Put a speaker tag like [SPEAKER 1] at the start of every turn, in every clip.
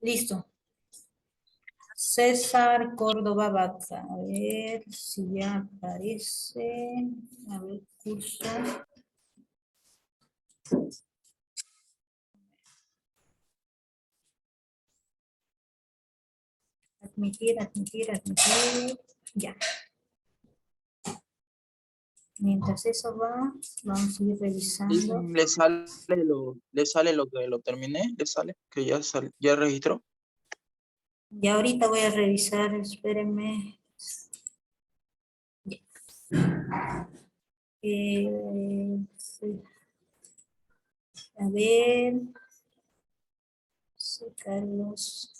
[SPEAKER 1] Listo. César Córdoba Vaca. A ver si ya aparece. A ver, curso. Admitir, admitir, admitir. Ya. Mientras eso va, vamos a ir revisando.
[SPEAKER 2] Le sale lo que lo terminé, le sale que ya registró.
[SPEAKER 1] Y ahorita voy a revisar, espérenme. Ya. Sí. A ver. Sí, Carlos.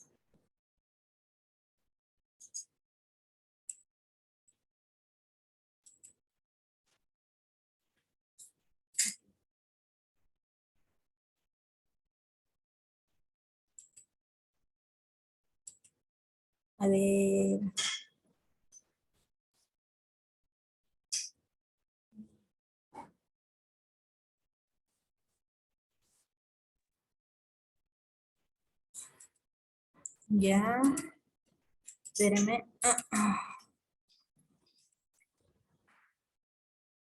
[SPEAKER 1] A ver. Ya. Espérenme.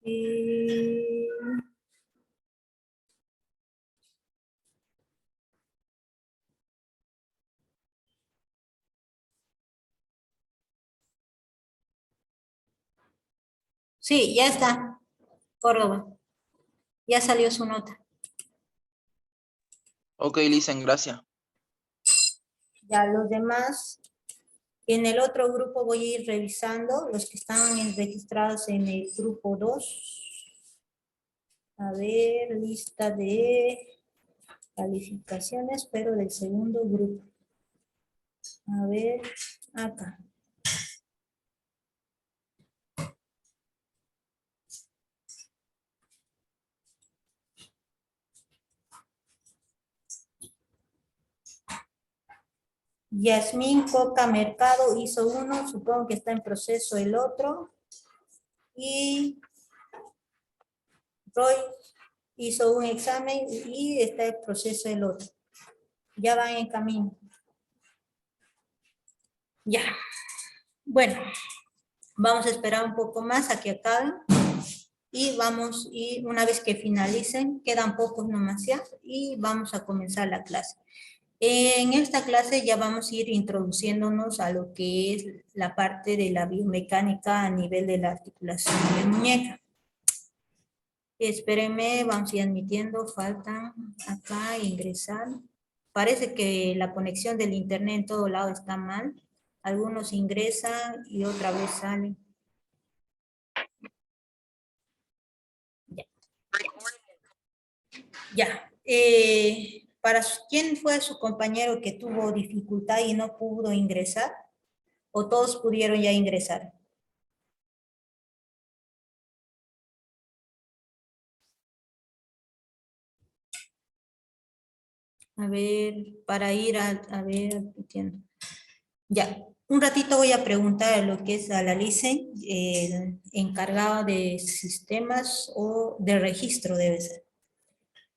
[SPEAKER 1] Y... Sí, ya está. Córdoba. Ya salió su nota.
[SPEAKER 2] Ok, Lisen, gracias.
[SPEAKER 1] Ya los demás, en el otro grupo voy a ir revisando los que están registrados en el grupo 2. A ver, lista de calificaciones, pero del segundo grupo. A ver, acá. Yasmín Coca Mercado hizo uno, supongo que está en proceso el otro. Y Roy hizo un examen y está en proceso el otro. Ya van en camino. Ya. Bueno, vamos a esperar un poco más a que acaben. Y una vez que finalicen, quedan pocos nomás ya, y vamos a comenzar la clase. En esta clase ya vamos a ir introduciéndonos a lo que es la parte de la biomecánica a nivel de la articulación de muñeca. Espérenme, vamos a ir admitiendo, faltan acá ingresar. Parece que la conexión del internet en todo lado está mal. Algunos ingresan y otra vez salen. Ya. Ya. ¿Quién fue su compañero que tuvo dificultad y no pudo ingresar? ¿O todos pudieron ya ingresar? A ver, para ir a ver, entiendo. Ya, un ratito voy a preguntar a lo que es a la Licen, encargado de sistemas o de registro debe ser,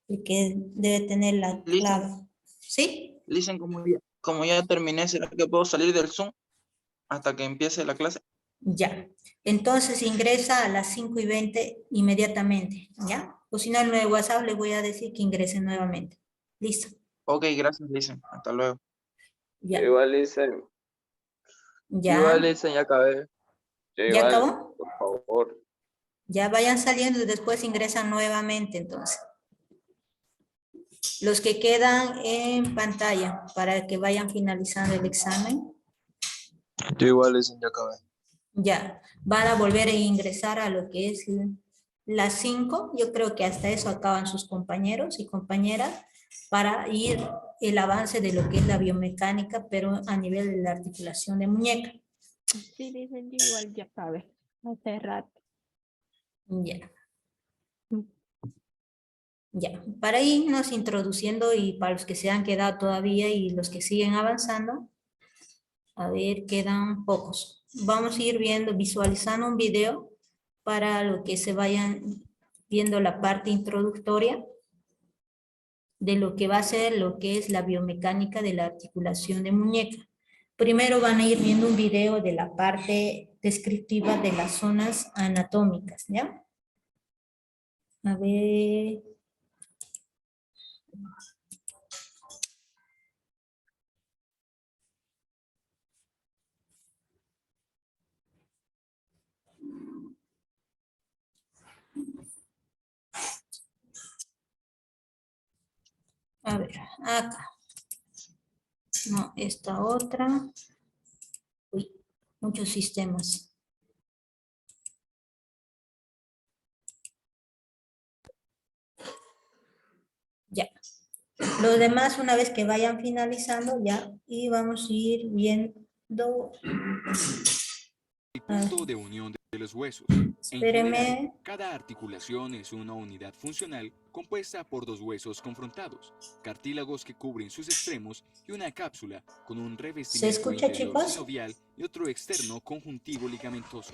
[SPEAKER 1] el que debe tener la clave. ¿Sí?
[SPEAKER 2] Listen, como ya terminé, ¿será que puedo salir del Zoom hasta que empiece la clase?
[SPEAKER 1] Ya. Entonces ingresa a las 5:20 inmediatamente, ¿ya? O si no, en el WhatsApp le voy a decir que ingrese nuevamente. Listo.
[SPEAKER 2] Ok, gracias, Listen. Hasta luego.
[SPEAKER 1] Ya.
[SPEAKER 3] Igual dicen,
[SPEAKER 1] Ya.
[SPEAKER 3] ya acabé.
[SPEAKER 1] ¿Ya
[SPEAKER 3] Igual,
[SPEAKER 1] acabó?
[SPEAKER 3] por favor.
[SPEAKER 1] Ya vayan saliendo y después ingresan nuevamente, entonces. Los que quedan en pantalla para que vayan finalizando el examen.
[SPEAKER 3] Yo igual dicen, ya acabé.
[SPEAKER 1] Ya, van a volver a ingresar a lo que es las 5. Yo creo que hasta eso acaban sus compañeros y compañeras para ir el avance de lo que es la biomecánica, pero a nivel de la articulación de muñeca.
[SPEAKER 4] Sí, dicen, yo igual ya sabe, hace rato.
[SPEAKER 1] Ya. Ya, para irnos introduciendo y para los que se han quedado todavía y los que siguen avanzando, a ver, quedan pocos. Vamos a ir viendo, visualizando un video para lo que se vayan viendo la parte introductoria de lo que va a ser lo que es la biomecánica de la articulación de muñeca. Primero van a ir viendo un video de la parte descriptiva de las zonas anatómicas, ¿ya? A ver. A ver, acá. No, esta otra. Uy, muchos sistemas. Ya. Los demás, una vez que vayan finalizando, ya, y vamos a ir viendo.
[SPEAKER 5] El punto de unión de los huesos. En
[SPEAKER 1] Espéreme.
[SPEAKER 5] general, cada articulación es una unidad funcional compuesta por dos huesos confrontados, cartílagos que cubren sus extremos y una cápsula con un revestimiento
[SPEAKER 1] escucha,
[SPEAKER 5] interior
[SPEAKER 1] chicos?
[SPEAKER 5] sinovial y otro externo conjuntivo ligamentoso.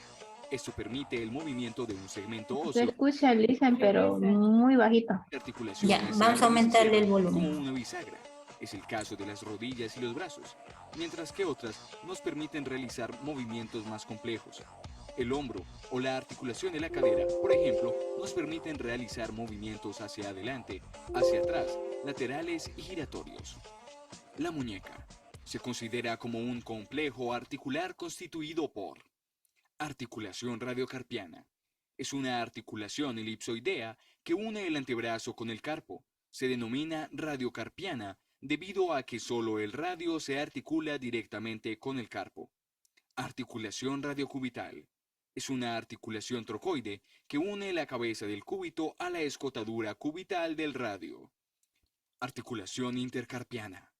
[SPEAKER 5] Esto permite el movimiento de un segmento
[SPEAKER 4] Se
[SPEAKER 5] óseo.
[SPEAKER 4] escucha, Lisa, pero muy bajito.
[SPEAKER 5] Articulaciones
[SPEAKER 1] Ya,
[SPEAKER 5] se
[SPEAKER 1] vamos a
[SPEAKER 5] abren y se
[SPEAKER 1] aumentarle el
[SPEAKER 5] cierran
[SPEAKER 1] volumen.
[SPEAKER 5] como una bisagra. Es el caso de las rodillas y los brazos, mientras que otras nos permiten realizar movimientos más complejos. El hombro o la articulación de la cadera, por ejemplo, nos permiten realizar movimientos hacia adelante, hacia atrás, laterales y giratorios. La muñeca se considera como un complejo articular constituido por articulación radiocarpiana. Es una articulación elipsoidea que une el antebrazo con el carpo. Se denomina radiocarpiana debido a que solo el radio se articula directamente con el carpo. Articulación radiocubital. Es una articulación trocoide que une la cabeza del cúbito a la escotadura cubital del radio. Articulación intercarpiana.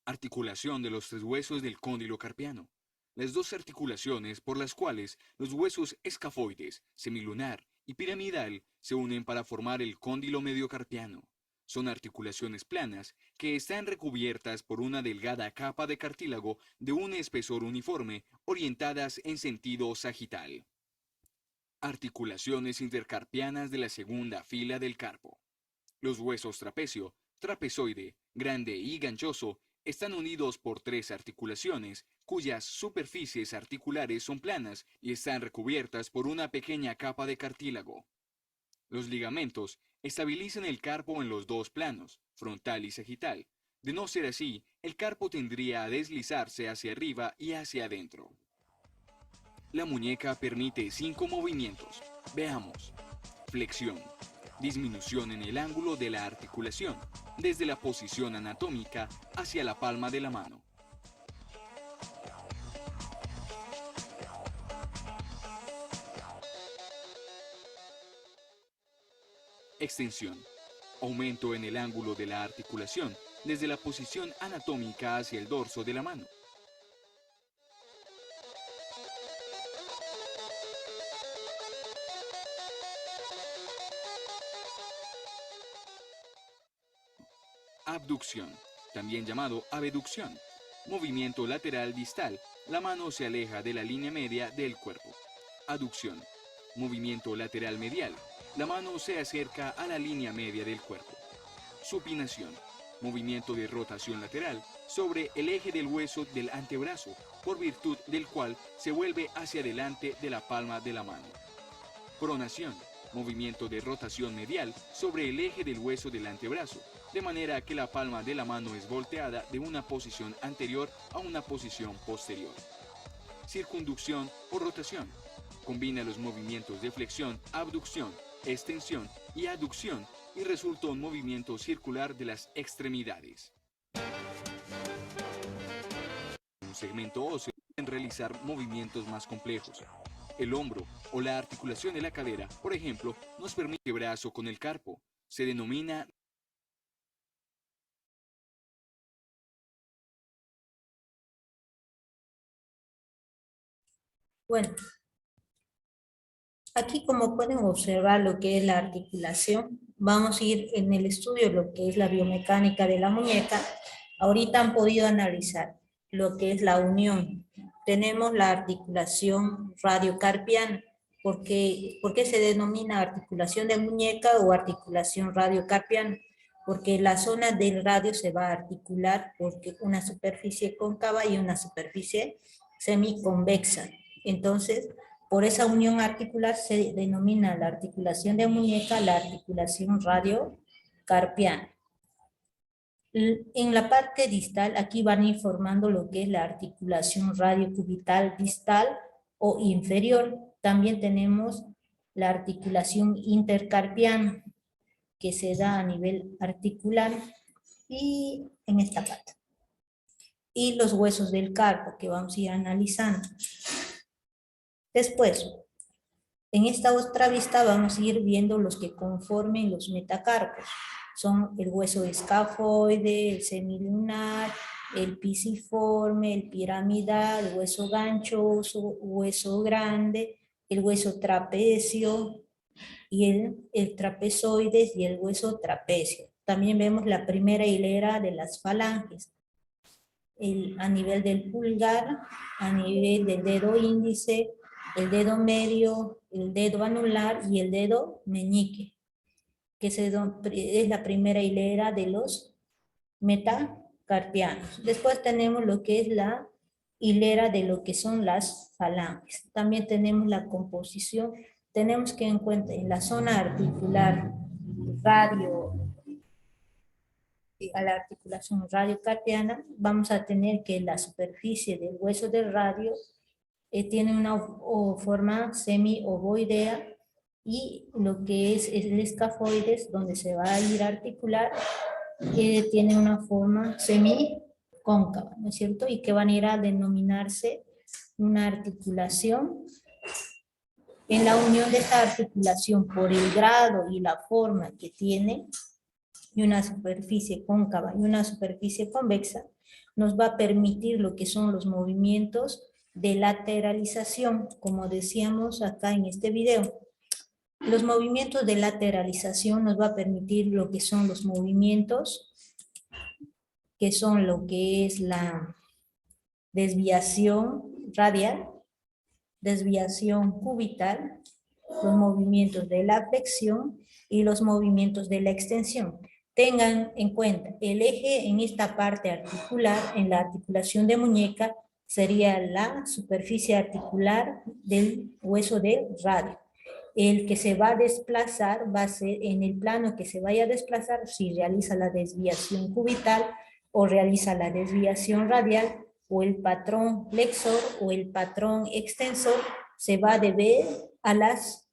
[SPEAKER 5] Articulación de los tres huesos del cóndilo carpiano. Las dos articulaciones por las cuales los huesos escafoides, semilunar y piramidal se unen para formar el cóndilo mediocarpiano. Son articulaciones planas que están recubiertas por una delgada capa de cartílago de un espesor uniforme, orientadas en sentido sagital. Articulaciones intercarpianas de la segunda fila del carpo. Los huesos trapecio, trapezoide, grande y ganchoso están unidos por tres articulaciones cuyas superficies articulares son planas y están recubiertas por una pequeña capa de cartílago. Los ligamentos estabilizan el carpo en los dos planos, frontal y sagital. De no ser así, el carpo tendría a deslizarse hacia arriba y hacia adentro. La muñeca permite 5 movimientos. Veamos. Flexión. Disminución en el ángulo de la articulación, desde la posición anatómica hacia la palma de la mano. Extensión. Aumento en el ángulo de la articulación, desde la posición anatómica hacia el dorso de la mano. Abducción, también llamado abducción. Movimiento lateral distal, la mano se aleja de la línea media del cuerpo. Aducción, movimiento lateral medial, la mano se acerca a la línea media del cuerpo. Supinación, movimiento de rotación lateral sobre el eje del hueso del antebrazo, por virtud del cual se vuelve hacia adelante de la palma de la mano. Pronación, movimiento de rotación medial sobre el eje del hueso del antebrazo, de manera que la palma de la mano es volteada de una posición anterior a una posición posterior. Circunducción o rotación. Combina los movimientos de flexión, abducción, extensión y aducción y resulta un movimiento circular de las extremidades. Un segmento óseo puede realizar movimientos más complejos. El hombro o la articulación de la cadera, por ejemplo, nos permite el brazo con el carpo. Se denomina
[SPEAKER 1] Bueno, aquí como pueden observar lo que es la articulación, vamos a ir en el estudio lo que es la biomecánica de la muñeca. Ahorita han podido analizar lo que es la unión. Tenemos la articulación radiocarpiana. ¿Por qué se denomina articulación de muñeca o articulación radiocarpiana? porque la zona del radio se va a articular porque una superficie cóncava y una superficie semiconvexa. Entonces, por esa unión articular se denomina la articulación de muñeca la articulación radiocarpiana. En la parte distal, aquí van a ir formando lo que es la articulación radiocubital distal o inferior. También tenemos la articulación intercarpiana, que se da a nivel articular y en esta parte. Y los huesos del carpo, que vamos a ir analizando. Después, en esta otra vista vamos a ir viendo los que conformen los metacarpos. Son el hueso escafoide, el semilunar, el pisiforme, el piramidal, el hueso ganchoso, hueso grande, el hueso trapecio, y el trapezoides y el hueso trapecio. También vemos la primera hilera de las falanges, a nivel del pulgar, a nivel del dedo índice, el dedo medio, el dedo anular y el dedo meñique, que es la primera hilera de los metacarpianos. Después tenemos lo que es la hilera de lo que son las falanges. También tenemos la composición. Tenemos que en cuenta en la zona articular a la articulación radiocarpiana, vamos a tener que la superficie del hueso del radio tiene una forma semi-ovoidea, y lo que es el escafoides, donde se va a ir a articular, tiene una forma semi-cóncava, ¿no es cierto? Y que van a ir a denominarse una articulación. En la unión de esta articulación por el grado y la forma que tiene, y una superficie cóncava y una superficie convexa, nos va a permitir lo que son los movimientos de lateralización, como decíamos acá en este video. Los movimientos de lateralización nos va a permitir lo que son los movimientos, que son lo que es la desviación radial, desviación cubital, los movimientos de la flexión y los movimientos de la extensión. Tengan en cuenta, el eje en esta parte articular, en la articulación de muñeca, sería la superficie articular del hueso del radio. El que se va a desplazar va a ser en el plano que se vaya a desplazar si realiza la desviación cubital o realiza la desviación radial, o el patrón flexor o el patrón extensor, se va a deber a las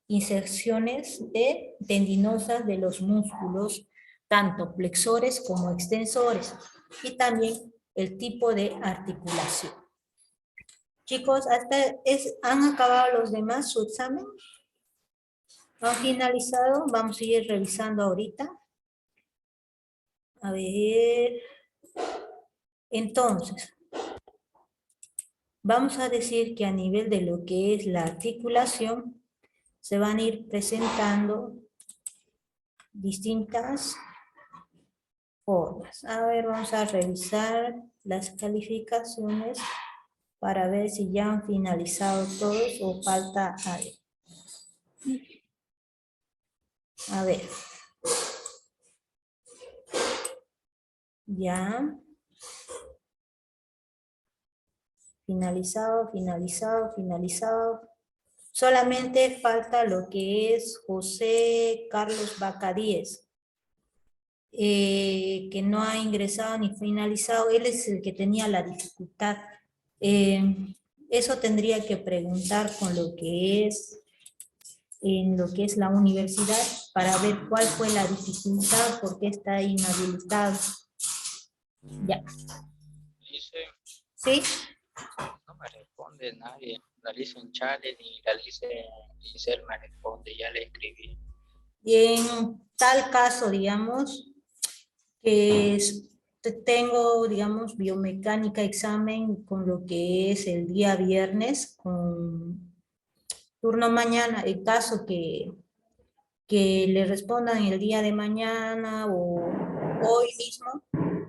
[SPEAKER 1] inserciones tendinosas de los músculos, tanto flexores como extensores, y también el tipo de articulación. Chicos, ¿han acabado los demás su examen? ¿Han finalizado? Vamos a ir revisando ahorita. A ver. Entonces, vamos a decir que a nivel de lo que es la articulación, se van a ir presentando distintas formas. A ver, vamos a revisar las calificaciones para ver si ya han finalizado todos o falta algo. A ver. Ya. Finalizado, finalizado, finalizado. Solamente falta lo que es José Carlos Bacadíes, que no ha ingresado ni finalizado. Él es el que tenía la dificultad. Eso tendría que preguntar con lo que es, en lo que es la universidad, para ver cuál fue la dificultad, por qué está inhabilitado. Ya. ¿Sí?
[SPEAKER 6] No me responde nadie. La en Chale ni la Giselle me responde, ya le escribí.
[SPEAKER 1] Y en tal caso, digamos, que tengo, digamos, biomecánica examen con lo que es el día viernes, con turno mañana, en caso que le respondan el día de mañana o hoy mismo,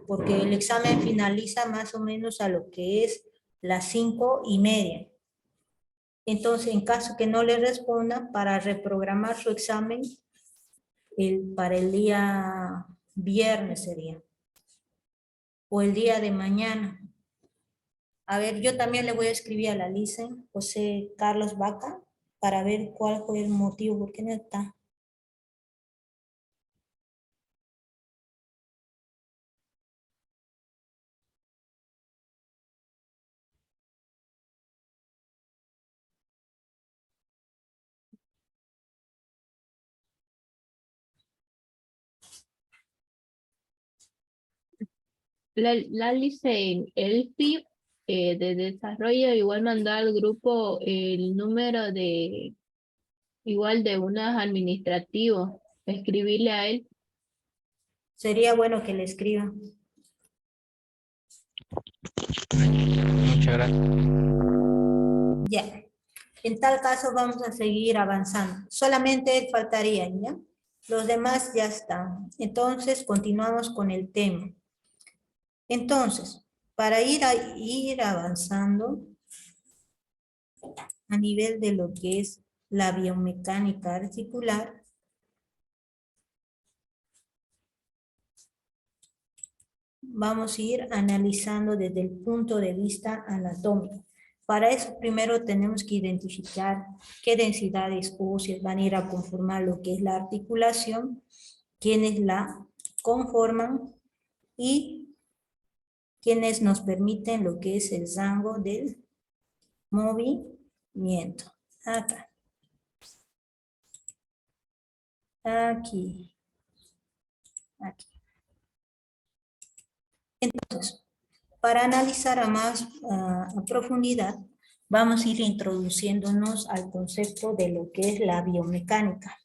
[SPEAKER 1] porque el examen finaliza más o menos a lo que es las 5:30. Entonces, en caso que no le responda, para reprogramar su examen para el día viernes sería. O el día de mañana. A ver, yo también le voy a escribir a la Licen, José Carlos Vaca, para ver cuál fue el motivo, por qué no está.
[SPEAKER 4] La Licen, el PIB de desarrollo igual mandó al grupo el número de igual de unos administrativos, escribirle a él.
[SPEAKER 1] Sería bueno que le escriban.
[SPEAKER 6] Muchas gracias.
[SPEAKER 1] Ya. En tal caso vamos a seguir avanzando. Solamente faltarían, ¿ya? Los demás ya están. Entonces continuamos con el tema. Entonces, para ir avanzando a nivel de lo que es la biomecánica articular, vamos a ir analizando desde el punto de vista anatómico. Para eso primero tenemos que identificar qué densidades óseas van a ir a conformar lo que es la articulación, quiénes la conforman y quiénes nos permiten lo que es el rango del movimiento. Acá. Aquí. Aquí. Entonces, para analizar a más a profundidad, vamos a ir introduciéndonos al concepto de lo que es la biomecánica.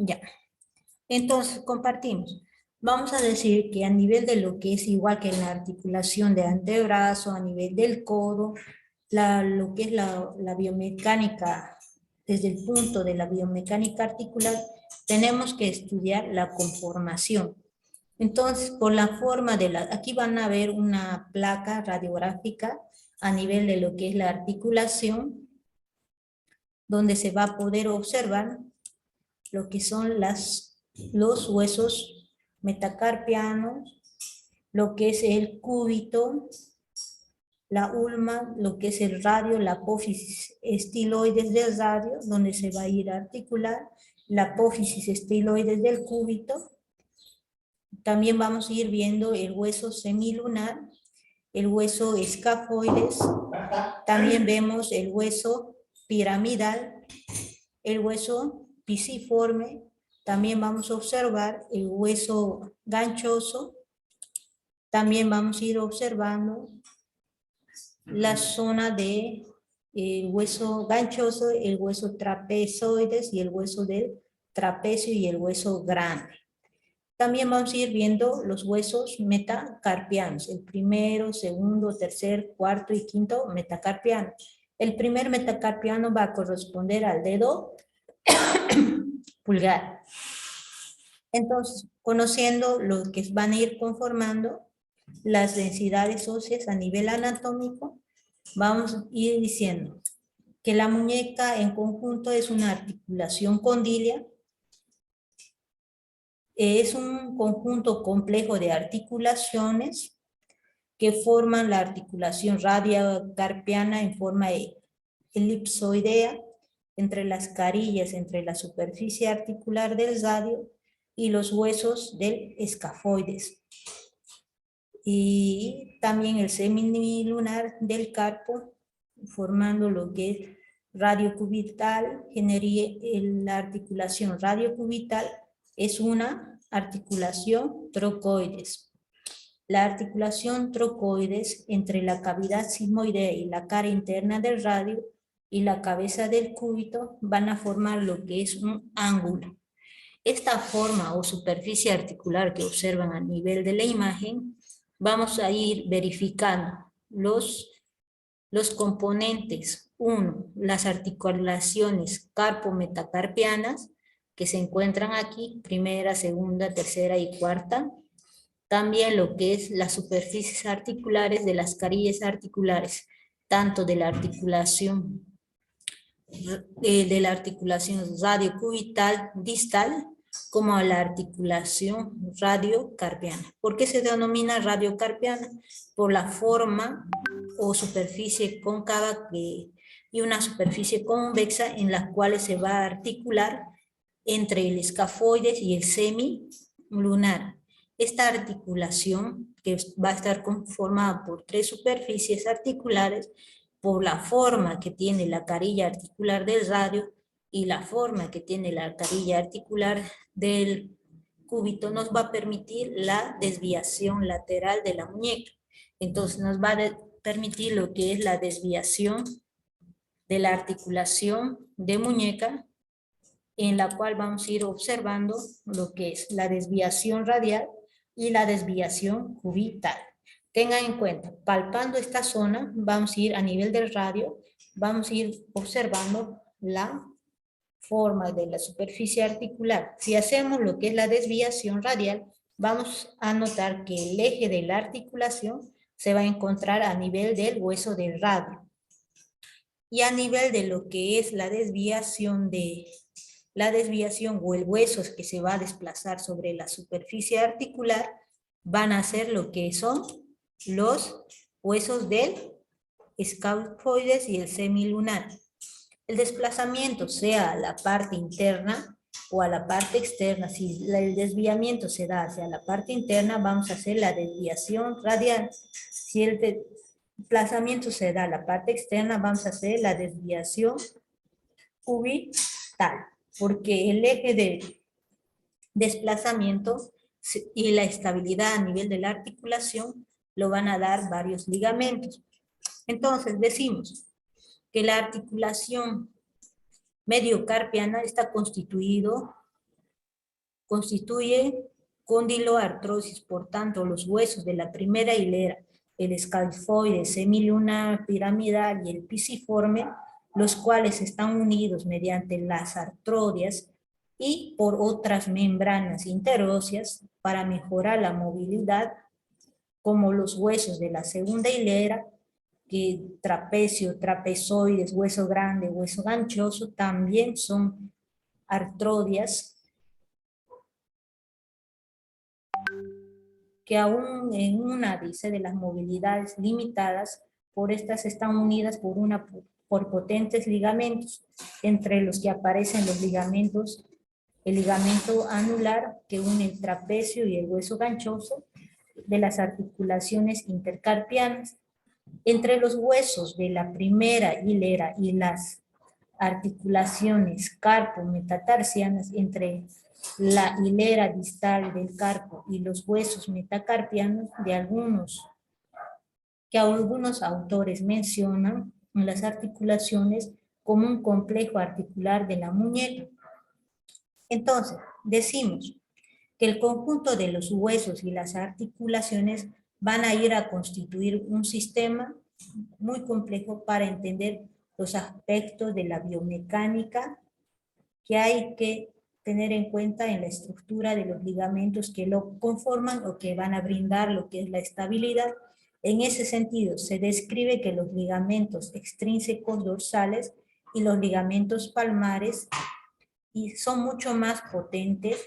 [SPEAKER 1] Ya. Entonces, compartimos. Vamos a decir que a nivel de lo que es igual que la articulación de antebrazo, a nivel del codo, lo que es la biomecánica, desde el punto de la biomecánica articular, tenemos que estudiar la conformación. Entonces, por la forma de aquí van a ver una placa radiográfica a nivel de lo que es la articulación, donde se va a poder observar lo que son los huesos metacarpianos, lo que es el cúbito, la ulma, lo que es el radio, la apófisis estiloides del radio, donde se va a ir a articular, la apófisis estiloides del cúbito. También vamos a ir viendo el hueso semilunar, el hueso escafoides, también vemos el hueso piramidal, el hueso pisiforme, también vamos a observar el hueso ganchoso, también vamos a ir observando la zona de hueso ganchoso, el hueso trapezoides y el hueso del trapecio y el hueso grande. También vamos a ir viendo los huesos metacarpianos, el primero, segundo, tercer, cuarto y quinto metacarpiano. El primer metacarpiano va a corresponder al dedo pulgar. Entonces, conociendo lo que van a ir conformando las densidades óseas a nivel anatómico, vamos a ir diciendo que la muñeca en conjunto es una articulación condilia, es un conjunto complejo de articulaciones que forman la articulación radiocarpiana en forma elipsoidea entre las carillas, entre la superficie articular del radio y los huesos del escafoides. Y también el semilunar del carpo, formando lo que es radiocubital, la articulación radiocubital es una articulación trocoides. La articulación trocoides entre la cavidad sigmoidea y la cara interna del radio y la cabeza del cúbito van a formar lo que es un ángulo. Esta forma o superficie articular que observan a nivel de la imagen vamos a ir verificando los componentes. Uno, las articulaciones carpo-metacarpianas, que se encuentran aquí, primera, segunda, tercera y cuarta. También lo que es las superficies articulares de las carillas articulares, tanto de la articulación radiocubital distal, como a la articulación radiocarpiana. ¿Por qué se denomina radiocarpiana? Por la forma o superficie cóncava y una superficie convexa en la cual se va a articular entre el escafoides y el semilunar. Esta articulación, que va a estar conformada por 3 superficies articulares, por la forma que tiene la carilla articular del radio y la forma que tiene la carilla articular del cúbito, nos va a permitir la desviación lateral de la muñeca. Entonces nos va a permitir lo que es la desviación de la articulación de muñeca, en la cual vamos a ir observando lo que es la desviación radial y la desviación cubital. Tengan en cuenta, palpando esta zona, vamos a ir a nivel del radio, vamos a ir observando la forma de la superficie articular. Si hacemos lo que es la desviación radial, vamos a notar que el eje de la articulación se va a encontrar a nivel del hueso del radio. Y a nivel de lo que es la desviación o el hueso que se va a desplazar sobre la superficie articular, van a ser lo que son los huesos del escafoides y el semilunar. El desplazamiento sea a la parte interna o a la parte externa. Si el desviamiento se da hacia la parte interna, vamos a hacer la desviación radial. Si el desplazamiento se da a la parte externa, vamos a hacer la desviación cubital, porque el eje de desplazamiento y la estabilidad a nivel de la articulación lo van a dar varios ligamentos. Entonces decimos que la articulación mediocarpiana está constituye condiloartrosis, por tanto los huesos de la primera hilera, el escafoide, semilunar, piramidal y el pisiforme, los cuales están unidos mediante las artrodias y por otras membranas interóseas para mejorar la movilidad, como los huesos de la segunda hilera, que trapecio, trapezoides, hueso grande, hueso ganchoso, también son artrodias que aún en una, dice, de las movilidades limitadas, por estas están unidas por potentes ligamentos, entre los que aparecen los ligamentos, el ligamento anular que une el trapecio y el hueso ganchoso de las articulaciones intercarpianas. Entre los huesos de la primera hilera y las articulaciones carpo-metatarsianas, entre la hilera distal del carpo y los huesos metacarpianos que algunos autores mencionan en las articulaciones como un complejo articular de la muñeca. Entonces, decimos que el conjunto de los huesos y las articulaciones van a ir a constituir un sistema muy complejo para entender los aspectos de la biomecánica que hay que tener en cuenta en la estructura de los ligamentos que lo conforman o que van a brindar lo que es la estabilidad. En ese sentido, se describe que los ligamentos extrínsecos dorsales y los ligamentos palmares son mucho más potentes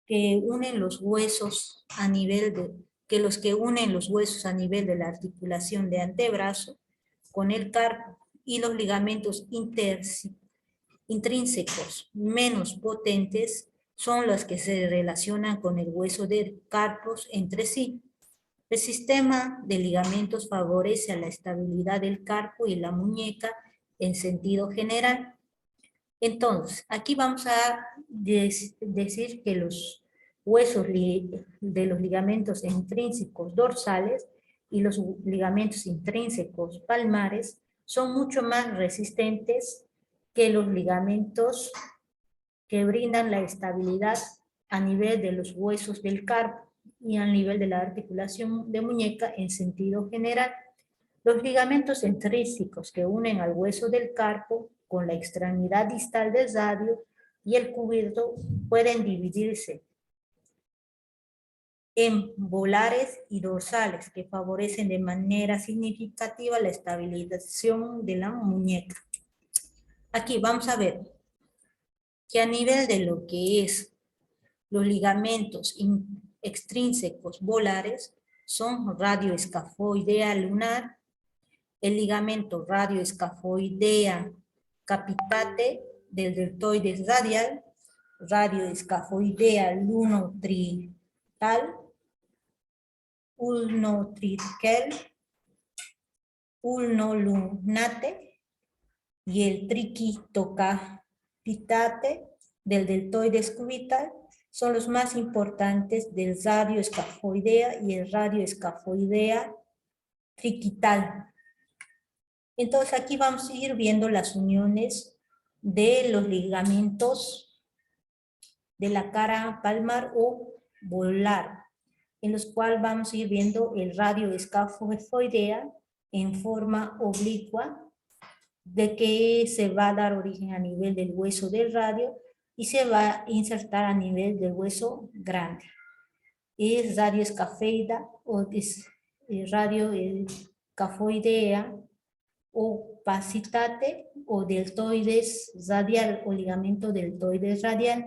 [SPEAKER 1] que unen los huesos a nivel los que unen los huesos a nivel de la articulación de antebrazo con el carpo, y los ligamentos intrínsecos menos potentes son los que se relacionan con el hueso de carpos entre sí. El sistema de ligamentos favorece a la estabilidad del carpo y la muñeca en sentido general. Entonces, aquí vamos a decir que los huesos de los ligamentos intrínsecos dorsales y los ligamentos intrínsecos palmares son mucho más resistentes que los ligamentos que brindan la estabilidad a nivel de los huesos del carpo y al nivel de la articulación de muñeca en sentido general. Los ligamentos intrínsecos que unen al hueso del carpo con la extremidad distal del radio y el cúbito pueden dividirse en volares y dorsales que favorecen de manera significativa la estabilización de la muñeca. Aquí vamos a ver que a nivel de lo que es los ligamentos extrínsecos volares son radioescafoidea lunar, el ligamento radioescafoidea capitate del deltoides radial, radioescafoidea lunotrital, ulnotriquel, ulnolunate y el triquitocapitate del deltoides cubital son los más importantes del radioescafoidea y el radioescafoidea triquital. Entonces aquí vamos a ir viendo las uniones de los ligamentos de la cara palmar o volar, en los cuales vamos a ir viendo el radioescafoidea en forma oblicua, de que se va a dar origen a nivel del hueso del radio y se va a insertar a nivel del hueso grande. Es radioescafoidea o es radioescafoidea opacitate o deltoides radial o ligamento deltoides radial.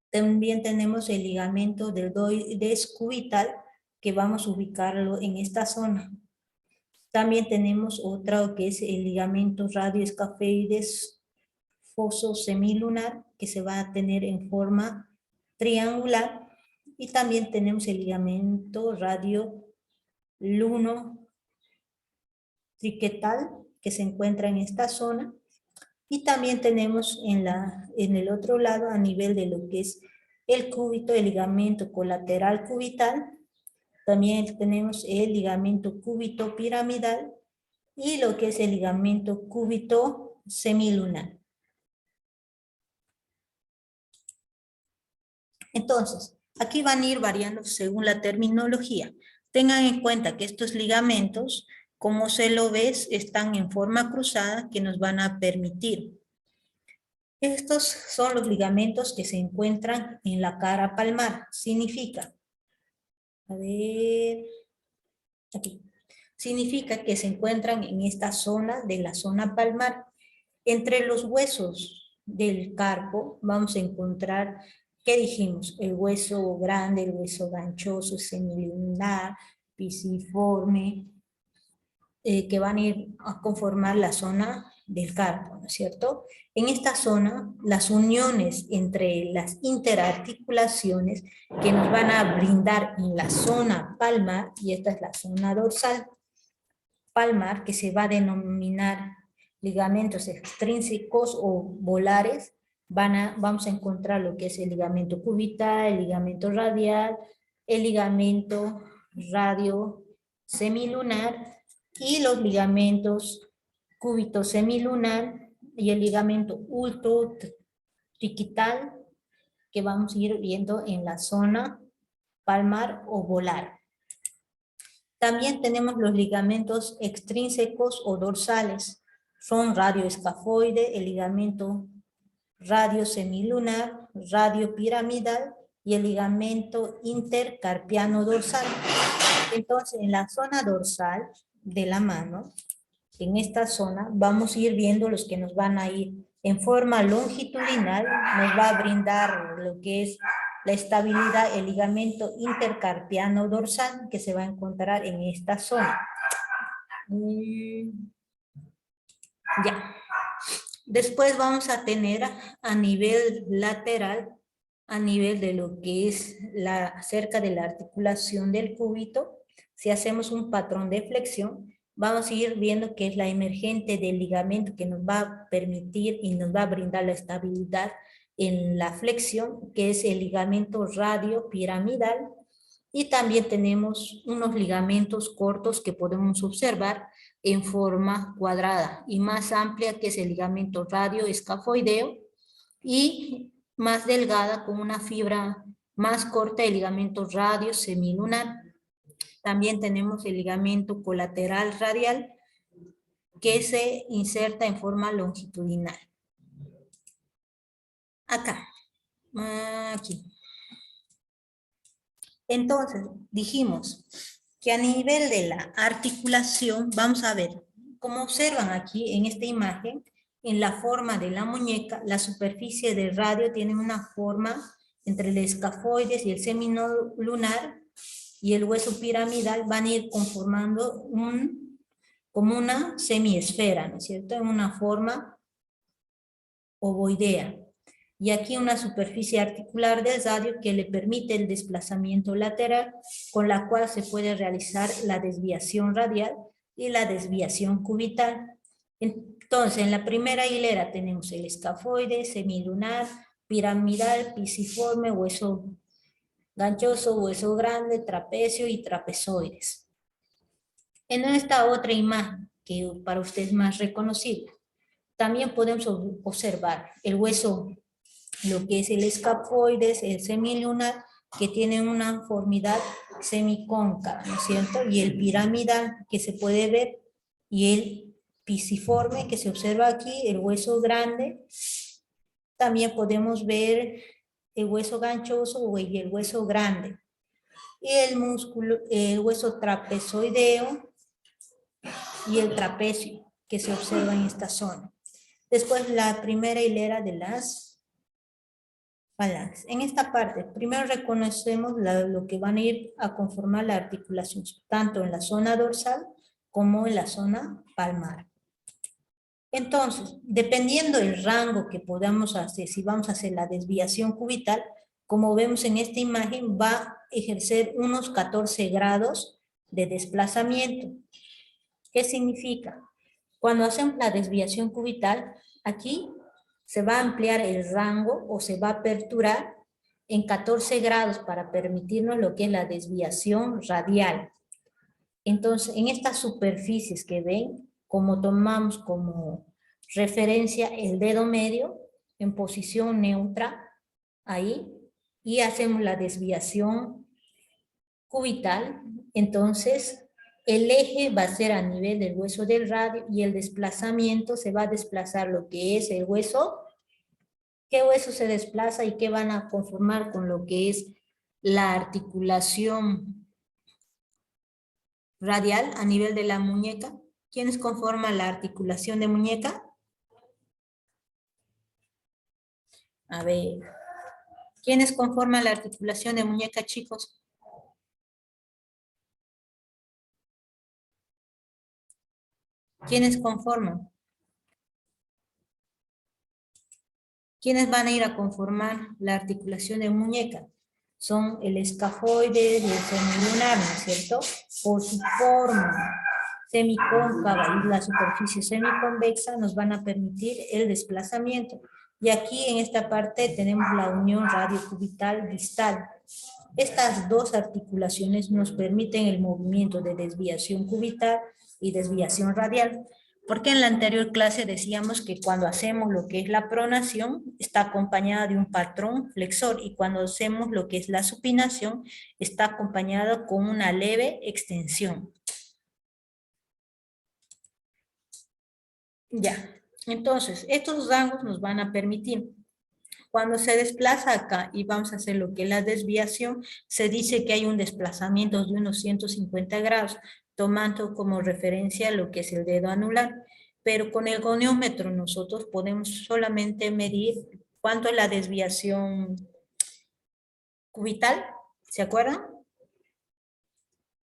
[SPEAKER 1] También tenemos el ligamento deltoides cubital que vamos a ubicarlo en esta zona. También tenemos otro que es el ligamento radioescafoides foso semilunar que se va a tener en forma triangular. Y también tenemos el ligamento radiolunotriquetal que se encuentra en esta zona. Y también tenemos en el otro lado, a nivel de lo que es el cúbito, el ligamento colateral cubital. También tenemos el ligamento cúbito piramidal y lo que es el ligamento cúbito semilunar. Entonces, aquí van a ir variando según la terminología. Tengan en cuenta que estos ligamentos, como se lo ves, están en forma cruzada que nos van a permitir. Estos son los ligamentos que se encuentran en la cara palmar. Significa, a ver, aquí. Significa que se encuentran en esta zona de la zona palmar. Entre los huesos del carpo vamos a encontrar, ¿qué dijimos? El hueso grande, el hueso ganchoso, semilunar, pisiforme, que van a ir a conformar la zona del carpo, ¿no es cierto? En esta zona, las uniones entre las interarticulaciones que nos van a brindar en la zona palmar, y esta es la zona dorsal palmar, que se va a denominar ligamentos extrínsecos o volares, vamos a encontrar lo que es el ligamento cubital, el ligamento radial, el ligamento radio-semilunar y los ligamentos cúbito-semilunar y el ligamento ulnotriquital que vamos a ir viendo en la zona palmar o volar. También tenemos los ligamentos extrínsecos o dorsales. Son radioescafoide, el ligamento radio-semilunar, radio-piramidal y el ligamento intercarpiano dorsal. Entonces, en la zona dorsal de la mano, en esta zona, vamos a ir viendo los que nos van a ir en forma longitudinal, nos va a brindar lo que es la estabilidad, el ligamento intercarpiano dorsal que se va a encontrar en esta zona. Ya. Después vamos a tener a nivel lateral, a nivel de lo que es cerca de la articulación del cúbito, si hacemos un patrón de flexión, vamos a ir viendo que es la emergente del ligamento que nos va a permitir y nos va a brindar la estabilidad en la flexión, que es el ligamento radio-piramidal, y también tenemos unos ligamentos cortos que podemos observar en forma cuadrada y más amplia, que es el ligamento radioescafoideo, y más delgada con una fibra Más corta el ligamento radio semilunar. También tenemos el ligamento colateral radial que se inserta en forma longitudinal. Acá. Aquí. Entonces, dijimos que a nivel de la articulación, vamos a ver, como observan aquí en esta imagen, en la forma de la muñeca, la superficie del radio tiene una forma entre el escafoides y el semilunar, y el hueso piramidal van a ir conformando como una semiesfera, ¿no es cierto? En una forma ovoidea. Y aquí una superficie articular del radio que le permite el desplazamiento lateral, con la cual se puede realizar la desviación radial y la desviación cubital. Entonces, en la primera hilera tenemos el escafoide, semilunar, piramidal, pisiforme, hueso ganchoso, hueso grande, trapecio y trapezoides. En esta otra imagen, que para ustedes es más reconocible, también podemos observar el hueso, lo que es el escafoides, el semilunar, que tienen una forma semicóncava, ¿no es cierto? Y el piramidal, que se puede ver, y el pisiforme, que se observa aquí, el hueso grande. También podemos ver el hueso ganchoso y el hueso grande. Y el músculo, el hueso trapezoideo y el trapecio, que se observa en esta zona. Después la primera hilera de las falanges. En esta parte, primero reconocemos lo que van a ir a conformar la articulación, tanto en la zona dorsal como en la zona palmar. Entonces, dependiendo del rango que podamos hacer, si vamos a hacer la desviación cubital, como vemos en esta imagen, va a ejercer unos 14 grados de desplazamiento. ¿Qué significa? Cuando hacemos la desviación cubital, aquí se va a ampliar el rango o se va a aperturar en 14 grados para permitirnos lo que es la desviación radial. Entonces, en estas superficies que ven, como tomamos como referencia el dedo medio en posición neutra, ahí, y hacemos la desviación cubital, entonces el eje va a ser a nivel del hueso del radio y el desplazamiento se va a desplazar lo que es el hueso. ¿Qué hueso se desplaza y qué van a conformar con lo que es la articulación radial a nivel de la muñeca? ¿Quiénes conforman la articulación de muñeca? A ver, ¿quiénes conforman la articulación de muñeca, chicos? ¿Quiénes conforman? ¿Quiénes van a ir a conformar la articulación de muñeca? Son el escafoide y el semilunar, ¿no es cierto? Por su forma semicóncava y la superficie semiconvexa nos van a permitir el desplazamiento. Y aquí en esta parte tenemos la unión radiocubital distal. Estas dos articulaciones nos permiten el movimiento de desviación cubital y desviación radial. Porque en la anterior clase decíamos que cuando hacemos lo que es la pronación está acompañada de un patrón flexor y cuando hacemos lo que es la supinación está acompañada con una leve extensión. Ya, entonces estos rangos nos van a permitir, cuando se desplaza acá y vamos a hacer lo que es la desviación, se dice que hay un desplazamiento de unos 150 grados, tomando como referencia lo que es el dedo anular. Pero con el goniómetro nosotros podemos solamente medir cuánto es la desviación cubital, ¿se acuerdan?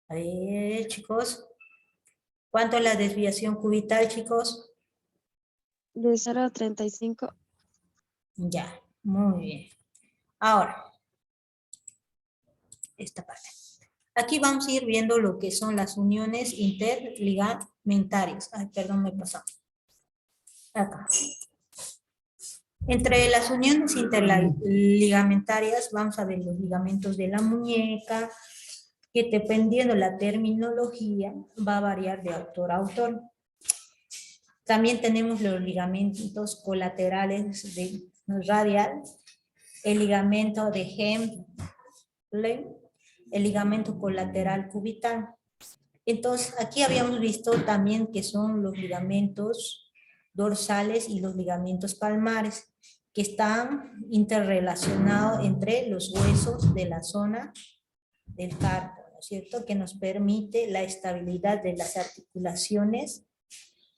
[SPEAKER 1] A ver, chicos. ¿Cuánto es la desviación cubital, chicos?
[SPEAKER 7] De 0 a 35.
[SPEAKER 1] Ya, muy bien. Ahora, esta parte. Aquí vamos a ir viendo lo que son las uniones interligamentarias. Ay, perdón, me pasó. Acá. Entre las uniones interligamentarias vamos a ver los ligamentos de la muñeca, que dependiendo la terminología va a variar de autor a autor. También tenemos los ligamentos colaterales de radial, el ligamento de Hem el ligamento colateral cubital. Entonces, aquí habíamos visto también que son los ligamentos dorsales y los ligamentos palmares, que están interrelacionados entre los huesos de la zona del carpo, ¿no es cierto? Que nos permite la estabilidad de las articulaciones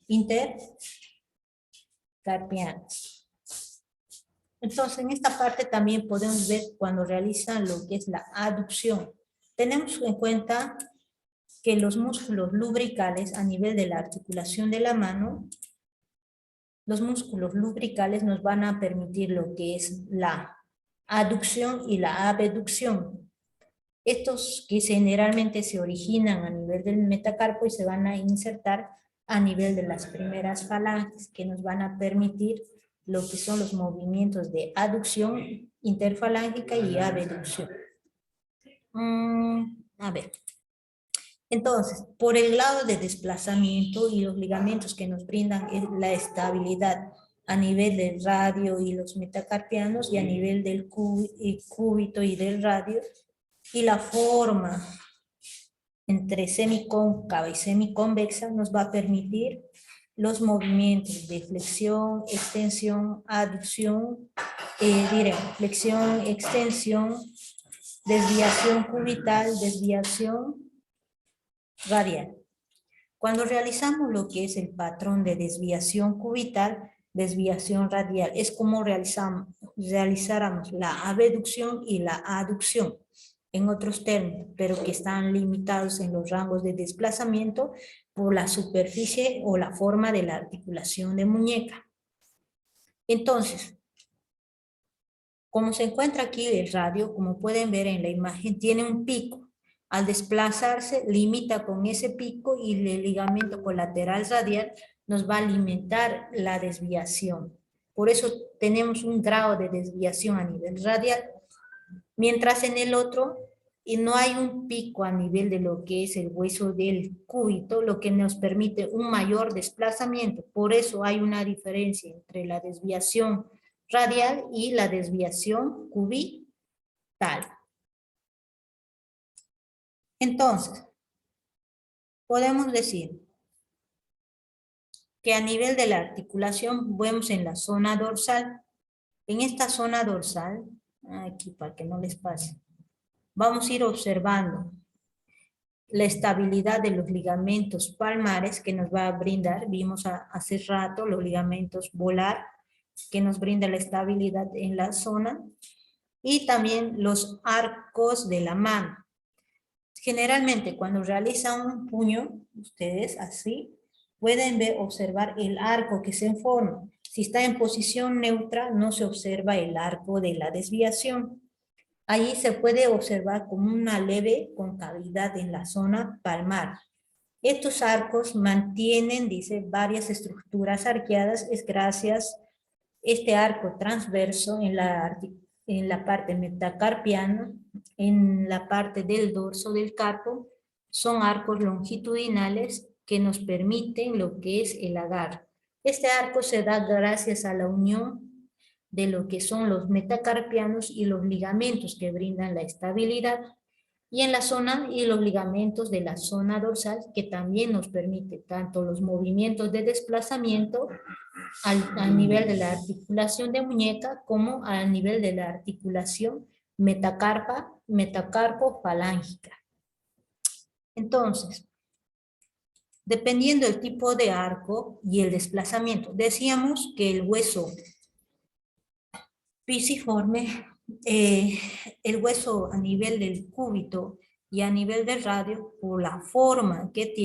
[SPEAKER 1] intercarpianas. Entonces, en esta parte también podemos ver cuando realizan lo que es la aducción. Tenemos en cuenta que los músculos lubricales a nivel de la articulación de la mano, los músculos lubricales nos van a permitir lo que es la aducción y la abducción. Estos que generalmente se originan a nivel del metacarpo y se van a insertar a nivel de las primeras falanges, que nos van a permitir lo que son los movimientos de aducción interfalángica y abducción. A ver. Entonces, por el lado de desplazamiento y los ligamentos que nos brindan la estabilidad a nivel del radio y los metacarpianos y a nivel del cúbito y del radio, y la forma entre semicóncava y semiconvexa nos va a permitir los movimientos de flexión, extensión, aducción, flexión, extensión, desviación cubital, desviación radial. Cuando realizamos lo que es el patrón de desviación cubital, desviación radial, es como realizáramos la abducción y la aducción, en otros términos, pero que están limitados en los rangos de desplazamiento por la superficie o la forma de la articulación de muñeca. Entonces, como se encuentra aquí el radio, como pueden ver en la imagen, tiene un pico. Al desplazarse, limita con ese pico y el ligamento colateral radial nos va a alimentar la desviación. Por eso tenemos un grado de desviación a nivel radial. Mientras en el otro, y no hay un pico a nivel de lo que es el hueso del cúbito, lo que nos permite un mayor desplazamiento. Por eso hay una diferencia entre la desviación radial y la desviación cubital. Entonces, podemos decir que a nivel de la articulación vemos en la zona dorsal. En esta zona dorsal, aquí para que no les pase, vamos a ir observando la estabilidad de los ligamentos palmares que nos va a brindar. Vimos hace rato los ligamentos volar que nos brinda la estabilidad en la zona, y también los arcos de la mano. Generalmente cuando realizan un puño, ustedes así, pueden observar el arco que se forma. Si está en posición neutra, no se observa el arco de la desviación. Ahí se puede observar como una leve concavidad en la zona palmar. Estos arcos mantienen, dice, varias estructuras arqueadas. Es gracias a este arco transverso en la parte metacarpiana, en la parte del dorso del carpo, son arcos longitudinales que nos permiten lo que es el agarre. Este arco se da gracias a la unión de lo que son los metacarpianos y los ligamentos que brindan la estabilidad, y en la zona y los ligamentos de la zona dorsal que también nos permite tanto los movimientos de desplazamiento al nivel de la articulación de muñeca como al nivel de la articulación metacarpo-falángica. Entonces, dependiendo del tipo de arco y el desplazamiento, decíamos que el hueso pisiforme, el hueso a nivel del cúbito y a nivel del radio, por la forma que tiene,